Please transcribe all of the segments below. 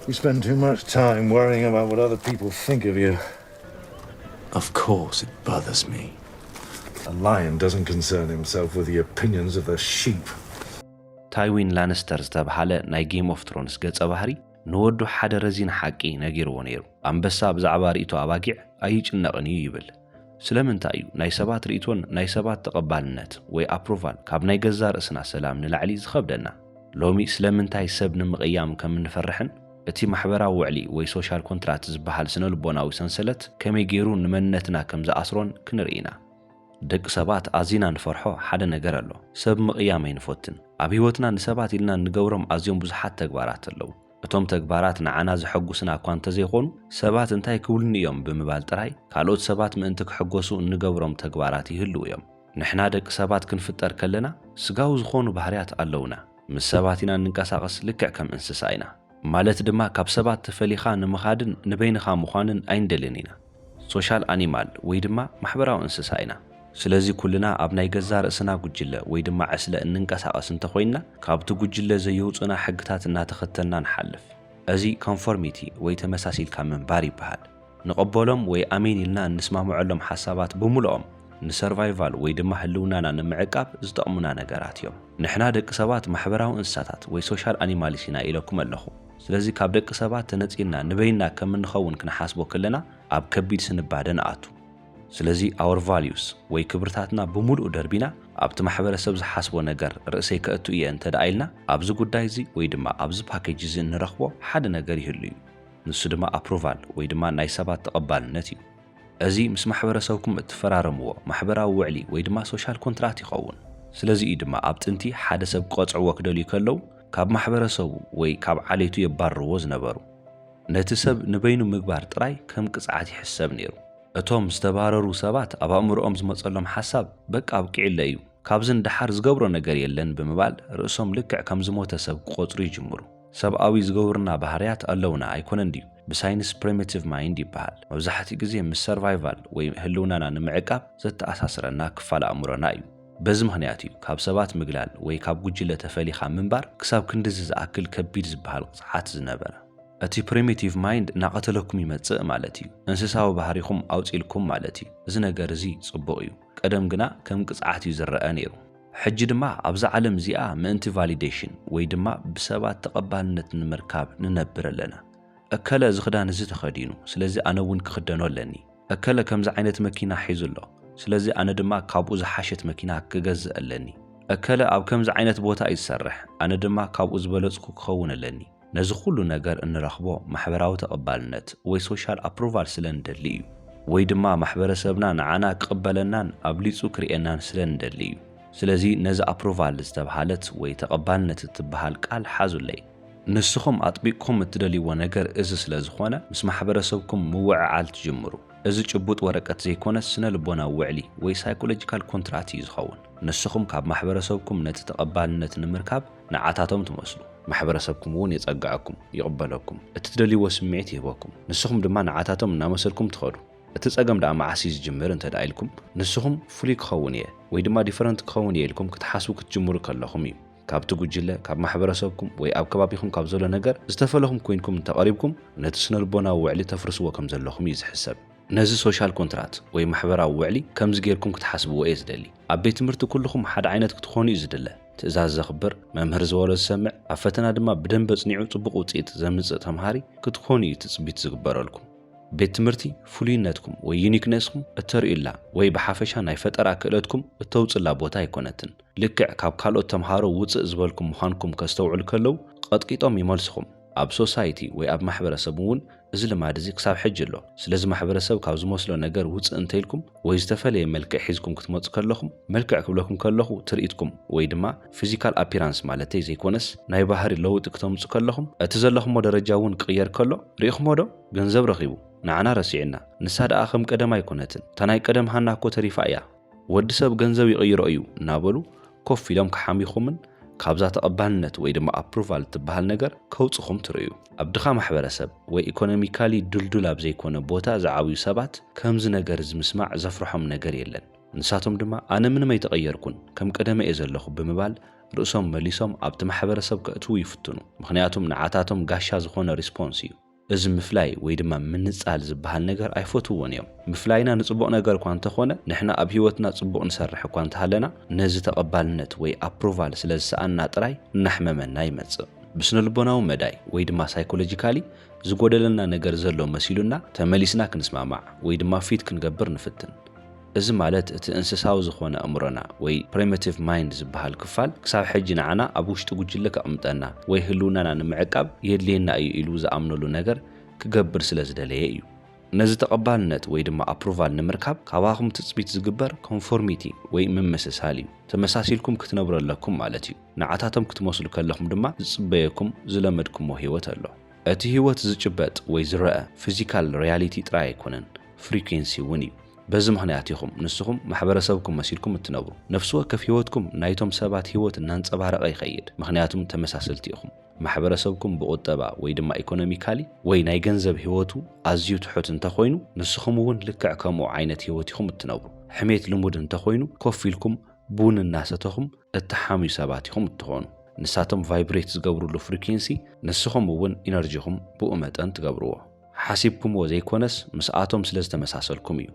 You spend too much time worrying about what other people think of you. Of course it bothers me. A lion doesn't concern himself with the opinions of the sheep. ታይዊን ላንስተር ዝተባሃለ ናይ ጌም ኦፍ ትሮንስ ገጸ ባህሪ ንወዱ ሓደ ረዚን ሓቂ ነጊርዎ ነይሩ ኣንበሳ ብዛዕባ ርእይቶ ኣባጊዕ ኣይጭነቕን ይብል ስለምንታይ እዩ ናይ ሰባት ርእይቶን ናይ ሰባት ተቐባልነት ወይ ኣፕሮቫል ካብ ናይ ገዛ ርእስና ሰላም ንላዕሊ ዝኸብደና ሎሚ ስለምንታይ ሰብ ንምቕያም ከም እንፈርሕን እቲ ማሕበራዊ ውዕሊ ወይ ሶሻል ኮንትራክት ዝበሃል ስነልቦናዊ ሰንሰለት ከመይ ገይሩ ንመንነትና ከም ዝኣስሮን ክንርኢና ደቂ ሰባት ኣዚና ንፈርሖ ሓደ ነገር ኣሎ ሰብ ምቕያም ኣይንፈትን ኣብ ህይወትና ንሰባት ኢልና ንገብሮም ኣዝዮም ብዙሓት ተግባራት ኣለዉ እቶም ተግባራት ንዓና ዝሐጉስና እኳ እንተዘይኾኑ ሰባት እንታይ ክውልኒ እዮም ብምባል ጥራይ ካልኦት ሰባት ምእንቲ ክሕጎሱ እንገብሮም ተግባራት ይህልው እዮም ንሕና ደቂ ሰባት ክንፍጠር ከለና ስጋዊ ዝኾኑ ባህርያት ኣለውና ምስ ሰባት ኢና ንንቀሳቐስ ልክዕ ከም እንስሳ ኢና ማለት ድማ ካብ ሰባት ተፈሊኻ ንምኻድን ንበይንኻ ምዃንን ኣይንደልን ኢና ሶሻል ኣኒማል ወይ ድማ ማሕበራዊ እንስሳ ኢና ስለዚ ኩልና ኣብ ናይ ገዛ ርእስና ጉጅለ ወይ ድማ ዕስለ እንንቀሳቐስ እንተኾይንና ካብቲ ጉጅለ ዘየውፅና ሕግታት እናተኸተልና ንሓልፍ እዚ ኮንፎርሚቲ ወይ ተመሳሲልካ ምንባር ይበሃል ንቐበሎም ወይ ኣሜን ኢልና እንስማምዐሎም ሓሳባት ብምልኦም ንሰርቫይቫል ወይ ድማ ህልውናና ንምዕቃብ ዝጠቕሙና ነገራት እዮም ንሕና ደቂ ሰባት ማሕበራዊ እንስሳታት ወይ ሶሻል ኣኒማልስ ኢና ኢለኩም ኣለኹ ስለዚ ካብ ደቂ ሰባት ተነፂልና ንበይና ከም እንኸውን ክንሓስቦ ከለና ኣብ ከቢድ ስንባደ ንኣቱ ስለዚ our values ወይ ክብርታትና ብምሉእ ደርቢና ኣብቲ ማሕበረሰብ ዝሓስቦ ነገር ርእሰይ ከእቱ እየ እንተደኣይልና ኣብዚ ጉዳይ እዚ ወይ ድማ ኣብዚ ፓኬጅ እዚ እንረኽቦ ሓደ ነገር ይህሉ እዩ ንሱ ድማ ኣፕሮቫል ወይ ድማ ናይ ሰባት ተቐባልነት እዩ እዚ ምስ ማሕበረሰብኩም እትፈራረምዎ ማሕበራዊ ውዕሊ ወይ ድማ ሶሻል ኮንትራክት ይኸውን ስለዚ እዩ ድማ ኣብ ጥንቲ ሓደ ሰብ ክቆፅዕዎ ክደልዩ ከለው ካብ ማሕበረሰቡ ወይ ካብ ዓሌቱ የባርርዎ ዝነበሩ ነቲ ሰብ ንበይኑ ምግባር ጥራይ ከም ቅፅዓት ይሕሰብ ነይሩ እቶም ዝተባረሩ ሰባት ኣብ ኣእምሮኦም ዝመጸሎም ሓሳብ በቃ ኣብቂዕለ እዩ ካብዚ ንድሓር ዝገብሮ ነገር የለን ብምባል ርእሶም ልክዕ ከም ዝሞተ ሰብ ክቆፅሩ ይጅምሩ ሰብኣዊ ዝገብርና ባህርያት ኣለውና ኣይኮነን ድዩ ብሳይንስ ፕሪሚቲቭ ማይንድ ይበሃል መብዛሕትኡ ግዜ ምስ ሰርቫይቫል ወይ ህልውናና ንምዕቃብ ዘተኣሳስረና ክፋል ኣእምሮና እዩ በዚ ምኽንያት እዩ ካብ ሰባት ምግላል ወይ ካብ ጉጅለ ተፈሊኻ ምንባር ክሳብ ክንድዚ ዝኣክል ከቢድ ዝበሃል ቅፅዓት ዝነበረ እቲ ፕሪሚቲቭ ማይንድ ናቐተለኩም ይመጽእ ማለት እዩ እንስሳዊ ባህሪኹም ኣውፂልኩም ማለት እዩ እዚ ነገር እዚ ጽቡቕ እዩ ቀደም ግና ከም ቅፅዓት እዩ ዝረአ ነይሩ ሕጂ ድማ ኣብዛ ዓለም እዚኣ ምእንቲ ቫሊዴሽን ወይ ድማ ብሰባት ተቐባልነት ንምርካብ ንነብር ኣለና እከለ ዝኽዳን እዚ ተኸዲኑ ስለዚ ኣነ እውን ክኽደኖ ኣለኒ እከለ ከምዚ ዓይነት መኪና ሒዙ ኣሎ ስለዚ ኣነ ድማ ካብኡ ዝሓሸት መኪና ክገዝእ ኣለኒ እከለ ኣብ ከምዚ ዓይነት ቦታ እዩ ዝሰርሕ ኣነ ድማ ካብኡ ዝበለጽኩ ክኸውን ኣለኒ ነዚ ኩሉ ነገር እንረኽቦ ማሕበራዊ ተቐባልነት ወይ ሶሻል ኣፕሮቫል ስለንደሊ እዩ ወይ ድማ ማሕበረሰብና ንዓና ክቕበለናን ኣብሊጹ ክርኤናን ስለንደሊ እዩ ስለዚ ነዚ ኣፕሮቫል ዝተባሃለት ወይ ተቐባልነት እትበሃል ቃል ሓዙለይ ንስኹም ኣጥቢቅኩም እትደልይዎ ነገር እዚ ስለ ዝኾነ ምስ ማሕበረሰብኩም ምውዕዓል ትጅምሩ እዚ ጭቡጥ ወረቀት ዘይኮነስ ስነ ልቦናዊ ውዕሊ ወይ ሳይኮሎጂካል ኮንትራክት እዩ ዝኸውን ንስኹም ካብ ማሕበረሰብኩም ነቲ ተቐባልነት ንምርካብ ንዓታቶም ትመስሉ ማሕበረሰብኩም እውን የጸግዓኩም ይቕበለኩም እቲ ትደልይዎ ስምዒት ይህበኩም ንስኹም ድማ ንዓታቶም እናመሰልኩም ትኸዱ እቲ ጸገም ዳ ማዓሲ ዝጅምር እንተዳኢልኩም ንስኹም ፍሉይ ክኸውን እየ ወይ ድማ ዲፈረንት ክኸውን እየ ኢልኩም ክትሓስቡ ክትጅምሩ ከለኹም እዩ ካብቲ ጉጅለ ካብ ማሕበረሰብኩም ወይ ኣብ ከባቢኹም ካብ ዘሎ ነገር ዝተፈለኹም ኮይንኩም ተቐሪብኩም ነቲ ስነልቦናዊ ውዕሊ ተፍርስዎ ከም ዘለኹም እዩ ዝሕሰብ ነዚ ሶሻል ኮንትራክት ወይ ማሕበራዊ ውዕሊ ከምዚ ጌርኩም ክትሓስብዎ እየ ዝደሊ ኣብ ቤት ትምህርቲ ኩልኹም ሓደ ዓይነት ክትኾኑ እዩ ዝድለ ትእዛዝ ዘኽብር መምህር ዝበሎ ዝሰምዕ ኣብ ፈተና ድማ ብደንብ ጽኒዑ ጽቡቕ ውፅኢት ዘምጽእ ተምሃሪ ክትኾኑ እዩ ትጽቢት ዝግበረልኩም ቤት ትምህርቲ ፍሉይነትኩም ወይ ዩኒክነስኩም እተርእዩላ ወይ ብሓፈሻ ናይ ፈጠራ ክእለትኩም እተውፅላ ቦታ ኣይኮነትን ልክዕ ካብ ካልኦት ተምሃሮ ውፅእ ዝበልኩም ምዃንኩም ከስተውዕሉ ከለው ቀጥቂጦም ይመልስኹም ኣብ ሶሳይቲ ወይ ኣብ ማሕበረሰብ እውን እዚ ልማድ እዚ ክሳብ ሕጂ ኣሎ ስለዚ ማሕበረሰብ ካብ ዝመስሎ ነገር ውፅእ እንተኢልኩም ወይ ዝተፈለየ መልክዕ ሒዝኩም ክትመፁ ከለኹም መልክዕ ክብለኩም ከለኹ ትርኢትኩም ወይ ድማ ፊዚካል ኣፒራንስ ማለተይ ዘይኮነስ ናይ ባህሪ ለውጢ ክተምፁ ከለኹም እቲ ዘለኹሞ ደረጃ እውን ክቕየር ከሎ ርኢኹሞ ዶ ገንዘብ ረኺቡ ንዓና ረሲዕና ንሳ ደኣ ከም ቀደም ኣይኮነትን ተናይ ቀደም ሃና እኮ ተሪፋ እያ ወዲ ሰብ ገንዘብ ይቕይሮ እዩ እናበሉ ኮፍ ኢሎም ክሓሚኹምን ካብዛ ተቐባልነት ወይ ድማ ኣፕሮቫል ትበሃል ነገር ከውፅኹም ትርእዩ ኣብ ድኻ ማሕበረሰብ ወይ ኢኮኖሚካሊ ድልዱል ኣብ ዘይኮነ ቦታ ዝዓብዩ ሰባት ከምዚ ነገር ዝምስማዕ ዘፍርሖም ነገር የለን ንሳቶም ድማ ኣነ ምንም ኣይተቐየርኩን ከም ቀደመ እየ ዘለኹ ብምባል ርእሶም መሊሶም ኣብቲ ማሕበረሰብ ከእትው ይፍትኑ ምክንያቱም ንዓታቶም ጋሻ ዝኾነ ሪስፖንስ እዩ እዚ ምፍላይ ወይ ድማ ምንጻል ዝበሃል ነገር ኣይፈትዎን እዮም ምፍላይና ንጽቡቕ ነገር እኳ እንተኾነ ንሕና ኣብ ህይወትና ጽቡቕ ንሰርሕ እኳ እንተሃለና ነዚ ተቐባልነት ወይ ኣፕሩቫል ስለ ዝሰኣና ጥራይ እናሕመመና ይመጽእ ብስነልቦናዊ መዳይ ወይ ድማ ሳይኮሎጂካሊ ዝጎደለና ነገር ዘሎ መሲሉና ተመሊስና ክንስማማዕ ወይ ድማ ፊት ክንገብር ንፍትን እዚ ማለት እቲ እንስሳዊ ዝኾነ እምሮና ወይ ፕሪሚቲቭ ማይንድ ዝበሃል ክፋል ክሳብ ሕጂ ንዓና ኣብ ውሽጢ ጉጅለ ከቕምጠና ወይ ህልውናና ንምዕቃብ የድልየና እዩ ኢሉ ዝኣምነሉ ነገር ክገብር ስለ ዝደለየ እዩ ነዚ ተቐባልነት ወይ ድማ ኣፕሩቫል ንምርካብ ካብኣኹም ትጽቢት ዝግበር ኮንፎርሚቲ ወይ ምምስሳል እዩ ተመሳሲልኩም ክትነብሩ ኣለኩም ማለት እዩ ንዓታቶም ክትመስሉ ከለኹም ድማ ዝጽበየኩም ዝለመድኩሞ ህይወት ኣሎ እቲ ህይወት ዝጭበጥ ወይ ዝረአ ፊዚካል ሪያሊቲ ጥራይ ኣይኮነን ፍሪኩዌንሲ እውን እዩ በዚ ምክንያት ኢኹም ንስኹም ማሕበረሰብኩም መሲልኩም እትነብሩ ነፍሲ ወከፍ ህይወትኩም ናይቶም ሰባት ህይወት እናንጸባረቐ ይኸይድ ምክንያቱም ተመሳሰልቲ ኢኹም ማሕበረሰብኩም ብቁጠባ ወይ ድማ ኢኮኖሚካሊ ወይ ናይ ገንዘብ ህይወቱ ኣዝዩ ትሑት እንተኾይኑ ንስኹም እውን ልክዕ ከምኡ ዓይነት ህይወት ኢኹም እትነብሩ ሕሜት ልሙድ እንተኾይኑ ኮፍ ኢልኩም ቡን እናሰተኹም እተሓምዩ ሰባት ኢኹም እትኾኑ ንሳቶም ቫይብሬት ዝገብሩሉ ፍሪኩዌንሲ ንስኹም እውን ኢነርጂኹም ብኡ መጠን ትገብርዎ ሓሲብኩምዎ ዘይኮነስ ምስኣቶም ስለ ዝተመሳሰልኩም እዩ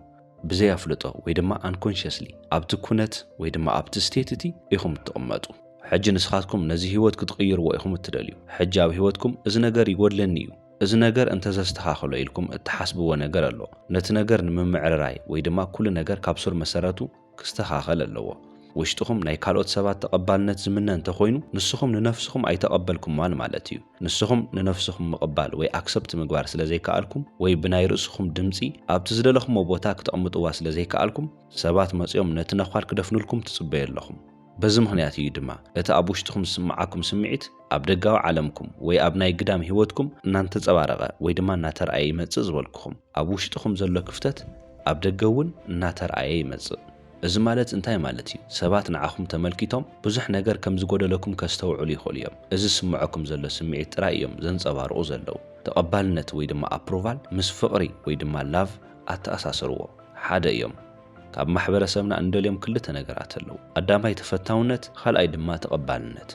ብዘይ ኣፍልጦ ወይ ድማ አንኮንሽስሊ ኣብቲ ኩነት ወይ ድማ ኣብቲ ስቴትቲ ኢኹም ትቕመጡ ሕጂ ንስኻትኩም ነዚ ህይወት ክትቕይርዎ ኢኹም እትደልዩ ሕጂ ኣብ ህይወትኩም እዚ ነገር ይጎድለኒ እዩ እዚ ነገር እንተዘስተኻኽሎ ኢልኩም እትሓስብዎ ነገር ኣሎ ነቲ ነገር ንምምዕርራይ ወይ ድማ ኩሉ ነገር ካብ ሱር መሰረቱ ክስተኻኸል ኣለዎ ውሽጥኹም ናይ ካልኦት ሰባት ተቐባልነት ዝምነ እንተኾይኑ ንስኹም ንነፍስኹም ኣይተቐበልኩምዋን ማለት እዩ ንስኹም ንነፍስኹም ምቕባል ወይ ኣክሰፕት ምግባር ስለ ዘይከኣልኩም ወይ ብናይ ርእስኹም ድምፂ ኣብቲ ዝደለኹሞ ቦታ ክትቕምጥዋ ስለ ዘይከኣልኩም ሰባት መፂኦም ነቲ ነዃል ክደፍኑልኩም ትጽበዩ ኣለኹም በዚ ምክንያት እዩ ድማ እቲ ኣብ ውሽጥኹም ዝስምዓኩም ስምዒት ኣብ ደጋዊ ዓለምኩም ወይ ኣብ ናይ ግዳም ህይወትኩም እናንተጸባረቐ ወይ ድማ እናተርኣየ ይመጽእ ዝበልኩኹም ኣብ ውሽጥኹም ዘሎ ክፍተት ኣብ ደገ እውን እናተርኣየ ይመጽእ እዚ ማለት እንታይ ማለት እዩ ሰባት ንዓኹም ተመልኪቶም ብዙሕ ነገር ከም ዝጎደለኩም ከስተውዕሉ ይኽእሉ እዮም እዚ ስምዖኩም ዘሎ ስምዒት ጥራይ እዮም ዘንጸባርቑ ዘለዉ ተቐባልነት ወይ ድማ ኣፕሩቫል ምስ ፍቕሪ ወይ ድማ ላቭ ኣተኣሳስርዎ ሓደ እዮም ካብ ማሕበረሰብና እንደልዮም ክልተ ነገራት ኣለዉ ቀዳማይ ተፈታውነት ካልኣይ ድማ ተቐባልነት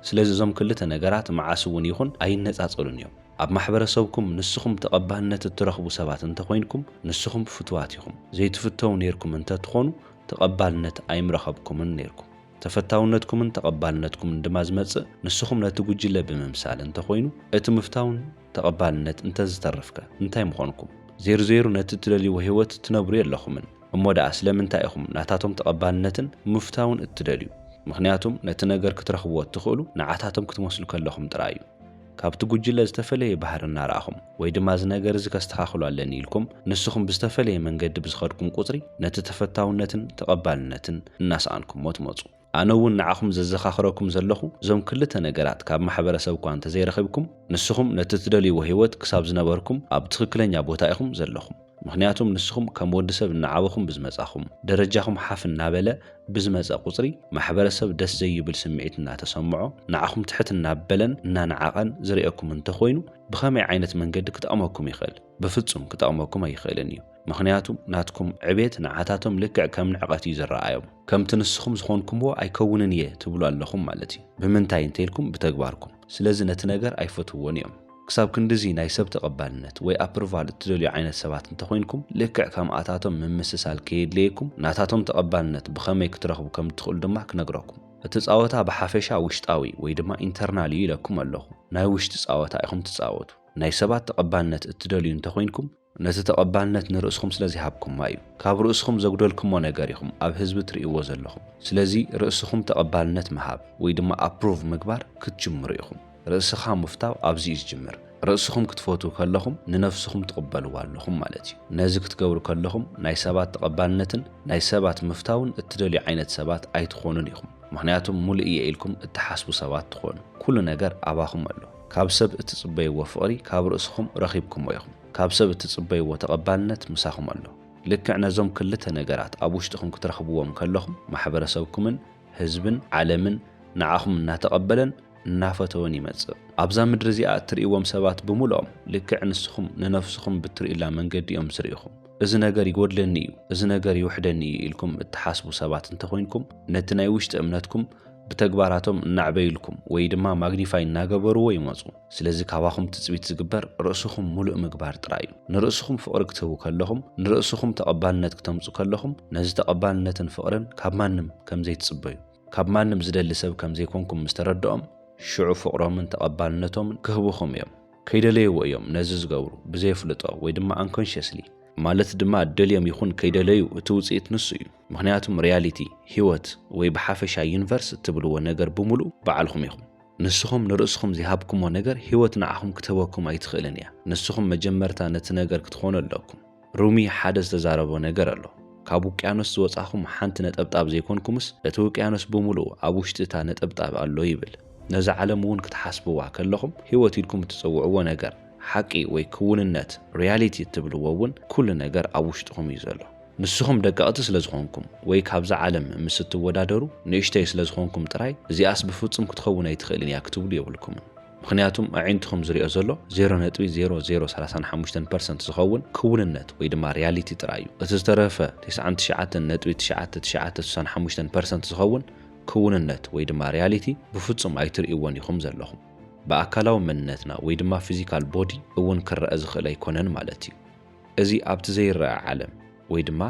ስለዚ እዞም ክልተ ነገራት መዓስ እውን ይኹን ኣይነጻጸሉን እዮም ኣብ ማሕበረሰብኩም ንስኹም ተቐባልነት እትረኽቡ ሰባት እንተኾይንኩም ንስኹም ፍትዋት ኢኹም ዘይትፍተው ነርኩም እንተትኾኑ ተቐባልነት ኣይምረኸብኩምን ነርኩም ተፈታውነትኩምን ተቐባልነትኩምን ድማ ዝመጽእ ንስኹም ነቲ ጉጅለ ብምምሳል እንተኾይኑ እቲ ምፍታውን ተቐባልነት እንተዝተረፍከ እንታይ ምኾንኩም ዜሩ ነቲ እትደልይዎ ህይወት ትነብሩ የለኹምን እሞ ደኣ ስለምንታይ ኢኹም ናታቶም ተቐባልነትን ምፍታውን እትደልዩ ምክንያቱም ነቲ ነገር ክትረኽብዎ እትኽእሉ ንዓታቶም ክትመስሉ ከለኹም ጥራይ እዩ ካብቲ ጉጅለ ዝተፈለየ ባህር እናረኣኹም ወይ ድማ እዚ ነገር እዚ ከስተኻኽሉ ኣለኒ ኢልኩም ንስኹም ብዝተፈለየ መንገዲ ብዝኸድኩም ቁፅሪ ነቲ ተፈታውነትን ተቐባልነትን እናሰኣንኩምዎ ትመፁ ኣነ እውን ንዓኹም ዘዘኻኽረኩም ዘለኹ እዞም ክልተ ነገራት ካብ ማሕበረሰብ እኳ እንተዘይረኺብኩም ንስኹም ነቲ ትደልይዎ ህይወት ክሳብ ዝነበርኩም ኣብ ትክክለኛ ቦታ ኢኹም ዘለኹም ምክንያቱም ንስኹም ከም ወዲ ሰብ እናዓበኹም ብዝመጻኹም ደረጃኹም ሓፍ እናበለ ብዝመጸ ቁፅሪ ማሕበረሰብ ደስ ዘይብል ስምዒት እናተሰምዖ ንዓኹም ትሕት እናበለን እናነዓቐን ዝርአኩም እንተኾይኑ ብኸመይ ዓይነት መንገዲ ክጠቕመኩም ይኽእል ብፍጹም ክጠቕመኩም ኣይኽእልን እዩ ምክንያቱም ናትኩም ዕቤት ንዓታቶም ልክዕ ከም ንዕቐት እዩ ዝረኣዮም ከምቲ ንስኹም ዝኾንኩምዎ ኣይከውንን እየ ትብሉ ኣለኹም ማለት እዩ ብምንታይ እንተኢልኩም ብተግባርኩም ስለዚ ነቲ ነገር ኣይፈትዎን እዮም ክሳብ ክንድዚ ናይ ሰብ ተቐባልነት ወይ ኣፕሩቫል እትደልዩ ዓይነት ሰባት እንተኾይንኩም ልክዕ ከምኣታቶም ምምስሳል ከየድልየኩም ናታቶም ተቐባልነት ብኸመይ ክትረኽቡ ከም ትኽእሉ ድማ ክነግረኩም እቲ ጻወታ ብሓፈሻ ውሽጣዊ ወይ ድማ ኢንተርናል እዩ ኢለኩም ኣለኹ ናይ ውሽጢ ጻወታ ኢኹም ትጻወቱ ናይ ሰባት ተቐባልነት እትደልዩ እንተኾይንኩም ነቲ ተቐባልነት ንርእስኹም ስለዘይሃብኩምማ እዩ ካብ ርእስኹም ዘጉደልኩሞ ነገር ኢኹም ኣብ ህዝቢ ትርእይዎ ዘለኹም ስለዚ ርእስኹም ተቐባልነት ምሃብ ወይ ድማ ኣፕሩቭ ምግባር ክትጅምሩ ኢኹም ርእስኻ ምፍታው ኣብዚ ዝጅምር ርእስኹም ክትፈትው ከለኹም ንነፍስኹም ትቕበልዋ ኣለኹም ማለት እዩ ነዚ ክትገብሩ ከለኹም ናይ ሰባት ተቐባልነትን ናይ ሰባት ምፍታውን እትደልዩ ዓይነት ሰባት ኣይትኾኑን ኢኹም ምክንያቱም ሙሉእ እየ ኢልኩም እትሓስቡ ሰባት ትኾኑ ኩሉ ነገር ኣባኹም ኣሎ ካብ ሰብ እትጽበይዎ ፍቕሪ ካብ ርእስኹም ረኺብኩምዎ ኢኹም ካብ ሰብ እትጽበይዎ ተቐባልነት ምሳኹም ኣሎ ልክዕ ነዞም ክልተ ነገራት ኣብ ውሽጥኹም ክትረኽብዎም ከለኹም ማሕበረሰብኩምን ህዝብን ዓለምን ንዓኹም እናተቐበለን እናፈተውን ይመጽእ ኣብዛ ምድሪ እዚኣ እትርእይዎም ሰባት ብምልኦም ልክዕ ንስኹም ንነፍስኹም ብትርእላ መንገዲ እዮም ዝርእኹም እዚ ነገር ይጎድለኒ እዩ እዚ ነገር ይውሕደኒ እዩ ኢልኩም እትሓስቡ ሰባት እንተኾይንኩም ነቲ ናይ ውሽጢ እምነትኩም بتكباراتهم نعبيلكم ويدما ماغنيفاي ناغبروا ويمصوا سلازي كاباخم تثبيت زغبر رأسكم ملؤ مغبار طرايو نرأسكم فقر كتبو كلهم نرأسكم تقبالنت كتمصو كلهم نز تقبالنتن فقرن كاب مانم كم زي تصبيو كاب مانم زدل سب كم زي كونكم مستردهم شعو فقرهم تقبالنتهم كهبوخم يوم كيدليو يوم نز زغبرو بزي فلطو ويدما unconsciously ማለት ድማ ደልዮም ይኹን ከይደለዩ እትውጽኢት ንሱ እዩ ምክንያቱም ሪያሊቲ ህይወት ወይ በሐፈሻ ዩኒቨርስ እትብልዎ ነገር በሙሉ በዓልኩም ይኹም ንስኹም ንርእስኹም ዝሃብኩሞ ነገር ህይወት ንዓኹም ክትበኩም ኣይትኽእልን እያ ንስኹም መጀመርታ ነቲ ነገር ክትኾኑ ኣለኩም ሩሚ ሓደ ዝተዛረቦ ነገር ኣሎ ካብ ውቅያኖስ ዝወጻኹም ሓንቲ ነጠብጣብ ዘይኮንኩምስ እቲ ውቅያኖስ በሙሉ ኣብ ውሽጢታ ነጠብጣብ ኣሎ ይብል ነዚ ዓለም እውን ክትሓስብዋ ከለኹም ህይወት ኢልኩም እትጽውዕዎ ነገር حقي ወይ ክውንነት ሪያሊቲ እትብልዎውን ኩሉ ነገር ኣብ ውሽጥኩም እዩ ዘሎ ንስኹም ደቀቕቲ ስለዝኾንኩም ወይ ካብዛ ዓለም ምስ እትወዳደሩ ንእሽተይ ስለዝኾንኩም ጥራይ እዚኣስ ብፍጹም ክትኸውን ኣይትኽእልን እያ ክትብሉ የብልኩም ምክንያቱም ኣዒንትኹም ዝሪኦ ዘሎ 0.0035% ዝኸውን ክውንነት ወይ ድማ ሪያሊቲ ጥራይ እዩ እቲ ዝተረፈ 99.995% ዝኸውን ክውንነት ወይ ድማ ሪያሊቲ ብፍጹም ኣይትርእይዎን ኢኹም ዘለኹም በአካላው መንነትና ወይ ድማ ፊዚካል ቦዲ እውን ክረአ ዝኽእል ኣይኮነን ማለት እዩ እዚ ኣብቲ ዘይረአ ዓለም ወይ ድማ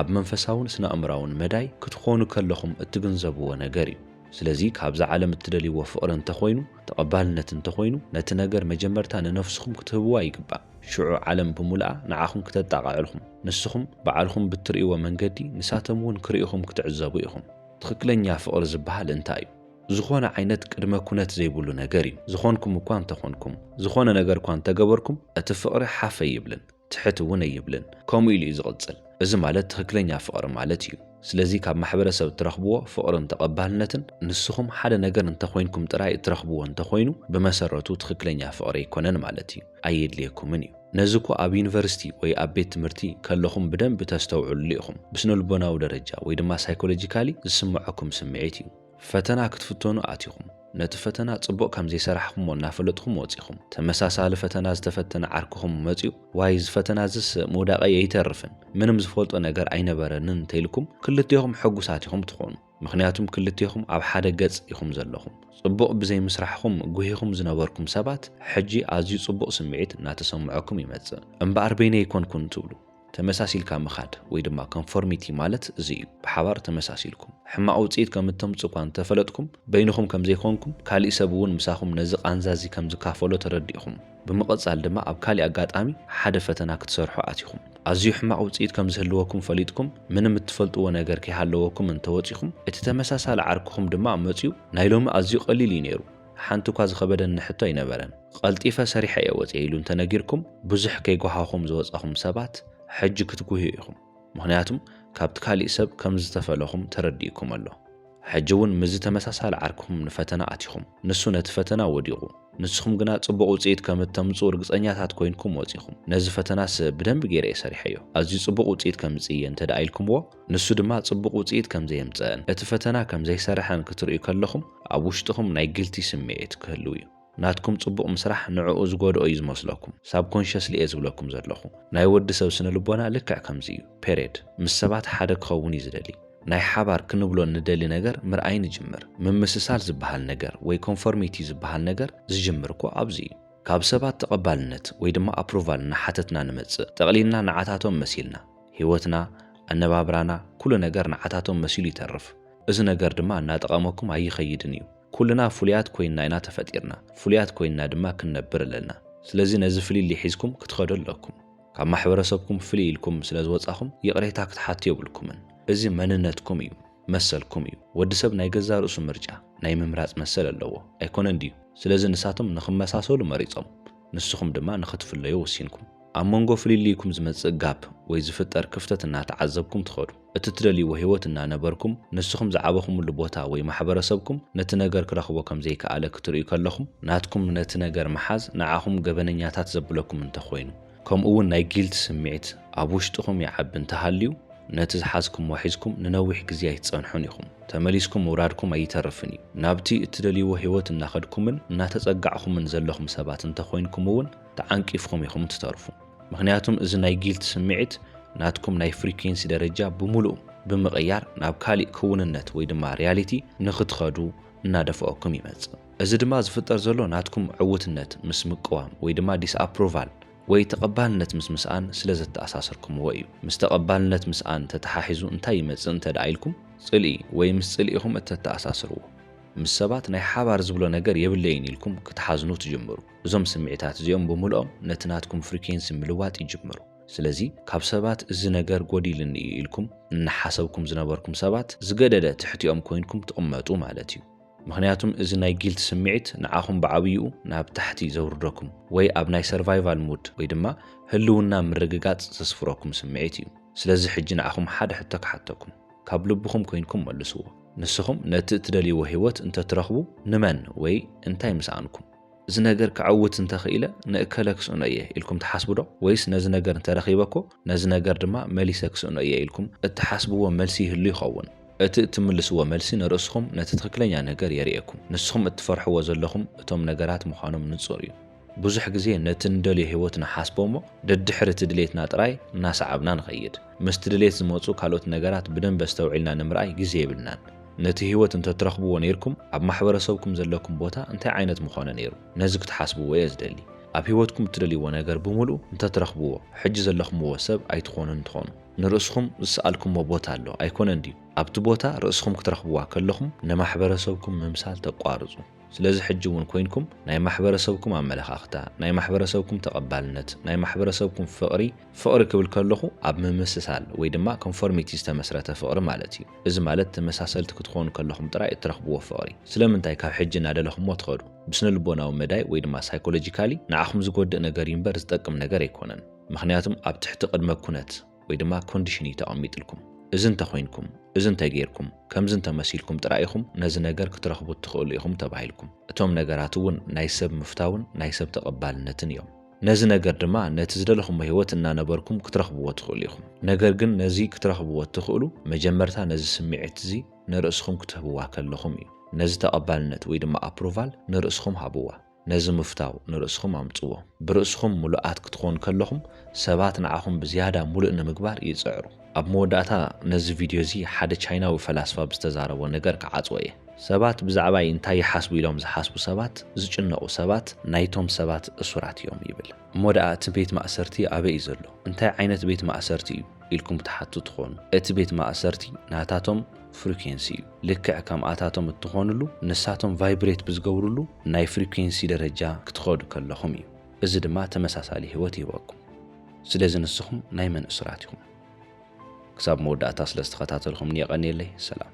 ኣብ መንፈሳውን ስነ ኣእምራውን መዳይ ክትኾኑ ከለኹም እትግንዘብዎ ነገር እዩ ስለዚ ካብዛ ዓለም እትደልይዎ ፍቕሪ እንተኾይኑ ተቐባልነት እንተኾይኑ ነቲ ነገር መጀመርታ ንነፍስኹም ክትህብዋ ይግባእ ሽዑ ዓለም ብምልኣ ንዓኹም ክተጣቃዕልኹም ንስኹም በዓልኹም ብትርእይዎ መንገዲ ንሳቶም እውን ክርእኹም ክትዕዘቡ ኢኹም ትክክለኛ ፍቕሪ ዝበሃል እንታይ እዩ ዝኾነ ዓይነት ቅድመ ኩነት ዘይብሉ ነገር እዩ ዝኾንኩም እኳ እንተኾንኩም ዝኾነ ነገር እኳ እንተገበርኩም እቲ ፍቕሪ ሓፈ ይብልን ትሕት እውን ይብልን ከምኡ ኢሉ ዝቕጽል እዚ ማለት ትክክለኛ ፍቕሪ ማለት እዩ ስለዚ ካብ ማሕበረሰብ ትረኽብዎ ፍቕርን ተቐባልነትን ንስኹም ሓደ ነገር እንተኾይንኩም ጥራይ እትረኽብዎ እንተኾይኑ ብመሰረቱ ትክክለኛ ፍቕሪ ይኮነን ማለት እዩ ኣየድልየኩምን እዩ ነዚ እኮ ኣብ ዩኒቨርሲቲ ወይ ኣብ ቤት ትምህርቲ ከለኹም ብደንብ ተስተውዕሉ ኢኹም ብስነልቦናዊ ደረጃ ወይ ድማ ሳይኮሎጂካሊ ዝስምዐኩም ስምዒት እዩ ፈተና ክትፍተኑ ኣትኹም ነቲ ፈተና ጽቡቕ ከም ዘይሰራሕኩም እናፈለጥኩም ወፂኹም ተመሳሳሊ ፈተና ዝተፈተነ ዓርክኹም መፂኡ ዋይ ዝፈተና ዝስ መውዳቀይ ኣይተርፍን ምንም ዝፈልጦ ነገር ኣይነበረንን እንተይልኩም ክልቲኹም ሕጉሳት ኢኹም ትኾኑ ምክንያቱም ክልቲኹም ኣብ ሓደ ገጽ ኢኹም ዘለኹም ጽቡቕ ብዘይ ምስራሕኩም ጉሂኹም ዝነበርኩም ሰባት ሕጂ ኣዝዩ ጽቡቕ ስምዒት እናተሰምዐኩም ይመጽእ እምበኣር በይነይ ይኮንኩን ትብሉ ተመሳሲልካ ምኻድ ወይ ድማ ኮንፎርሚቲ ማለት እዚ እዩ ብሓባር ተመሳሲልኩም ሕማቕ ውጽኢት ከም እተምጽኡ እኳ እንተፈለጥኩም በይንኹም ከም ዘይኮንኩም ካልእ ሰብ እውን ምሳኹም ነዚ ቃንዛዚ ከም ዝካፈሎ ተረዲእኹም ብምቕጻል ድማ ኣብ ካልእ ኣጋጣሚ ሓደ ፈተና ክትሰርሑ ኣትኹም ኣዝዩ ሕማቕ ውጽኢት ከም ዝህልወኩም ፈሊጥኩም ምንም እትፈልጥዎ ነገር ከይሃለወኩም እንተወፂኹም እቲ ተመሳሳሊ ዓርክኹም ድማ መፂኡ ናይ ሎሚ ኣዝዩ ቀሊል እዩ ነይሩ ሓንቲ እኳ ዝኸበደን ሕቶ ኣይነበረን ቀልጢፈ ሰሪሐ እየ ወፂአ ኢሉ እንተነጊርኩም ብዙሕ ከይጓሃኹም ዝወጻኹም ሰባት ሕጂ ክትጉሂ ኢኹም ምክንያቱም ካብቲ ካልእ ሰብ ከም ዝተፈለኹም ተረዲእኩም ኣሎ ሕጂ እውን ምዝ ተመሳሳሊ ዓርክኹም ንፈተና ኣትኹም ንሱ ነቲ ፈተና ወዲቑ ንስኹም ግና ጽቡቕ ውጽኢት ከም እተምጽኡ ርግጸኛታት ኮይንኩም ወፂኹም ነዚ ፈተናስ ብደንብ ገይረ ሰሪሐዮ ኣዝዩ ጽቡቕ ውጽኢት ከም ጽየ እንተዳ ኢልኩምዎ ንሱ ድማ ጽቡቕ ውጽኢት ከም ዘየምጽአን እቲ ፈተና ከም ዘይሰርሐን ክትርእዩ ከለኹም ኣብ ውሽጥኹም ናይ ግልቲ ስምዒት ክህሉ እዩ ናትኩም ጽቡቕ ምስራሕ ንዕኡ ዝጎድኦ እዩ ዝመስለኩም ሳብኮንሽስሊ ዝብለኩም ዘለኹ ናይ ወዲ ሰብ ስነ ልቦና ልክዕ ከምዚ እዩ ፔሪድ ምስ ሰባት ሓደ ክኸውን እዩ ዝደሊ ናይ ሓባር ክንብሎ ንደሊ ነገር ምርኣይ ንጅምር ምምስሳል ዝበሃል ነገር ወይ ኮንፎርሚቲ ዝበሃል ነገር ዝጅምር እኮ ኣብዚ እዩ ካብ ሰባት ተቐባልነት ወይ ድማ ኣፕሩቫል ንሓተትና ንመጽእ ጠቕሊልና ንዓታቶም መሲልና ህይወትና ኣነባብራና ኩሉ ነገር ንዓታቶም መሲሉ ይተርፍ እዚ ነገር ድማ እናጠቐመኩም ኣይኸይድን እዩ ኩልና ፍሉያት ኮይና ኢና ተፈጢርና ፍሉያት ኮይና ድማ ክንነብር ኣለና ስለዚ ነዚ ፍልይ ሊሒዝኩም ክትኸዱ ኣለኩም ካብ ማሕበረሰብኩም ፍልይ ኢልኩም ስለዝወጻኹም ይቕሬታ ክትሓትዩ የብልኩምን እዚ መንነትኩም እዩ መሰልኩም እዩ ወዲ ሰብ ናይ ገዛ ርእሱ ምርጫ ናይ ምምራጽ መሰል ኣለዎ ኣይኮነን ድዩ ስለዚ ንሳቶም ንኽመሳሰሉ መሪጾም ንስኹም ድማ ንኽትፍለዩ ወሲንኩም ኣብ መንጎ ፍልይልይኩም ዝመጽእ ጋፕ ወይ ዝፍጠር ክፍተት እናተዓዘብኩም ትኸዱ እቲ ትደልይዎ ህይወት እናነበርኩም ንስኹም ዝዓበኹምሉ ቦታ ወይ ማሕበረሰብኩም ነቲ ነገር ክረኽቦ ከም ዘይከኣለ ክትርእዩ ከለኹም ናትኩም ነቲ ነገር መሓዝ ንዓኹም ገበነኛታት ዘብለኩም እንተኾይኑ ከምኡውን ናይ ጊልት ስምዒት ኣብ ውሽጥኹም ይዓቢ እንተሃልዩ ነቲ ዝሓዝኩም ወሒዝኩም ንነዊሕ ግዜ ኣይትጸንሑን ኢኹም ተመሊስኩም ውራድኩም ኣይተርፍን እዩ ናብቲ እትደልይዎ ህይወት እናኸድኩምን እናተጸጋዕኹምን ዘለኹም ሰባት እንተኾይንኩም እውን ተዓንቂፍኩም ኢኹም ትተርፉ ምክንያቱም እዚ ናይ ጊልት ስምዒት ናትኩም ናይ ፍሪኩንሲ ደረጃ ብምሉእ ብምቕያር ናብ ካሊእ ክውንነት ወይ ድማ ሪያሊቲ ንኽትኸዱ እናደፍኦኩም ይመጽእ። እዚ ድማ ዝፍጠር ዘሎ ናትኩም ዕውትነት ምስ ምቅዋም ወይ ድማ ዲስኣፕሮቫል ወይ ተቐባልነት ምስ ምስኣን ስለ ዘተኣሳሰርኩምዎ እዩ። ምስ ተቐባልነት ምስኣን ተተሓሒዙ እንታይ ይመጽእ እንተደኣ ኢልኩም ጽልኢ ወይ ምስ ጽልኢኹም እተተኣሳስርዎ ምስ ሰባት ናይ ሓባር ዝብሎ ነገር የብለይን ኢልኩም ክትሓዝኑ ትጅምሩ። እዞም ስምዒታት እዚኦም ብምልኦም ነቲ ናትኩም ፍሪኬንሲ ምልዋጥ ይጅምሩ። ስለዚ ካብ ሰባት እዚ ነገር ጎዲልኒ እዩ ኢልኩም እናሓሰብኩም ዝነበርኩም ሰባት ዝገደደ ትሕቲኦም ኮይንኩም ትቕመጡ ማለት እዩ። ምክንያቱም እዚ ናይ ጊልት ስምዒት ንዓኹም ብዓብይኡ ናብ ታሕቲ ዘውርደኩም ወይ ኣብ ናይ ሰርቫይቫል ሙድ ወይ ድማ ህልውና ምርግጋጽ ዘስፍረኩም ስምዒት እዩ። ስለዚ ሕጂ ንዓኹም ሓደ ሕቶ ክሓተኩም ካብ ልብኹም ኮይንኩም መልስዎ። ንስኹም ነቲ እትደልይዎ ህይወት እንተትረኽቡ ንመን ወይ እንታይ ምስኣንኩም? እዚ ነገር ክዓውት እንተኽኢለ ንእከለ ክስእኖ እየ ኢልኩም ትሓስቡ ዶ? ወይስ ነዚ ነገር እንተረኺበኮ ነዚ ነገር ድማ መሊሰ ክስእኖ እየ ኢልኩም እትሓስብዎ መልሲ ይህሉ ይኸውን? እቲ እትምልስዎ መልሲ ንርእስኹም ነቲ ትኽክለኛ ነገር የርእየኩም። ንስኹም እትፈርሕዎ ዘለኹም እቶም ነገራት ምዃኖም ንጹር እዩ። ብዙሕ ግዜ ነቲ ንደልዮ ህይወት ንሓስቦ እሞ ደድሕሪ እቲ ድሌትና ጥራይ እናሰዓብና ንኸይድ። ምስቲ ድሌት ዝመፁ ካልኦት ነገራት ብደንብ ኣስተውዒልና ንምርኣይ ግዜ የብልናን። ነቲ ህይወት እንተትረኽብዎ ነይርኩም ኣብ ማሕበረሰብኩም ዘለኩም ቦታ እንታይ ዓይነት ምኾነ ነይሩ? ነዚ ክትሓስብዎ እየ ዝደሊ። ኣብ ህይወትኩም እትደልይዎ ነገር ብምሉእ እንተትረኽብዎ ሕጂ ዘለኹምዎ ሰብ ኣይትኾኑን ትኾኑ። ንርእስኹም ዝሰኣልኩምዎ ቦታ ኣሎ ኣይኮነን ድዩ? ኣብቲ ቦታ ርእስኹም ክትረኽብዋ ከለኹም ንማሕበረሰብኩም ምምሳል ተቋርጹ። ስለዚ ሕጂ እውን ኮይንኩም ናይ ማሕበረሰብኩም ኣመለኻኽታ፣ ናይ ማሕበረሰብኩም ተቐባልነት፣ ናይ ማሕበረሰብኩም ፍቕሪ ክብል ከለኹ ኣብ ምምስሳል ወይ ድማ ኮንፎርሚቲ ዝተመስረተ ፍቕሪ ማለት እዩ። እዚ ማለት ተመሳሰልቲ ክትኾኑ ከለኹም ጥራይ እትረኽብዎ ፍቕሪ። ስለምንታይ ካብ ሕጂ እናደለኹምዎ ትኸዱ? ብስነ ልቦናዊ መዳይ ወይ ድማ ሳይኮሎጂካሊ ንዓኹም ዝጎድእ ነገር እምበር ዝጠቅም ነገር ኣይኮነን። ምክንያቱም ኣብ ትሕቲ ቅድመ ኩነት ወይ ድማ ኮንዲሽን ተቐሚጥልኩም። እዚ እንተኾይንኩም እዚ እንተገይርኩም ከምዚ እንተመሲልኩም ጥራኢኹም ነዚ ነገር ክትረኽቡ ትኽእሉ ኢኹም ተባሂልኩም። እቶም ነገራት እውን ናይ ሰብ ምፍታውን ናይ ሰብ ተቐባልነትን እዮም። ነዚ ነገር ድማ ነቲ ዝደለኹም ህይወት እናነበርኩም ክትረኽብዎ ትኽእሉ ኢኹም። ነገር ግን ነዚ ክትረኽብዎ ትኽእሉ መጀመርታ ነዚ ስምዒት እዚ ንርእስኹም ክትህብዋ ከለኹም እዩ። ነዚ ተቐባልነት ወይ ድማ ኣፕሮቫል ንርእስኹም ሃብዋ። ነዚ ምፍታው ንርእስኹም ኣምጽዎ። ብርእስኹም ሙሉኣት ክትኾኑ ከለኹም ሰባት ንዓኹም ብዝያዳ ሙሉእ ንምግባር ይጽዕሩ። ኣብ መወዳእታ ነዚ ቪድዮ እዚ ሓደ ቻይናዊ ፈላስፋ ብዝተዛረቦ ነገር ክዓጽዎ እየ። ሰባት ብዛዕባይ እንታይ ይሓስቡ ኢሎም ዝሓስቡ ሰባት ዝጭነቑ ሰባት ናይቶም ሰባት እሱራት እዮም ይብል እሞ ደኣ እቲ ቤት ማእሰርቲ ኣበይ እዩ ዘሎ? እንታይ ዓይነት ቤት ማእሰርቲ እዩ ኢልኩም ትሓቱ ትኾኑ? እቲ ቤት ማእሰርቲ ናታቶም ፍሪኬንሲ እዩ። ልክዕ ከምኣታቶም እትኾኑሉ ንሳቶም ቫይብሬት ብዝገብሩሉ ናይ ፍሪኬንሲ ደረጃ ክትኸዱ ከለኹም እዩ። እዚ ድማ ተመሳሳሊ ህይወት ይህበኩም። ስለዚ ንስኹም ናይ መን እሱራት ኢኹም? ክሳብ መወዳእታ ስለ ዝተኸታተልኹምኒ የቐኒየለይ ሰላም።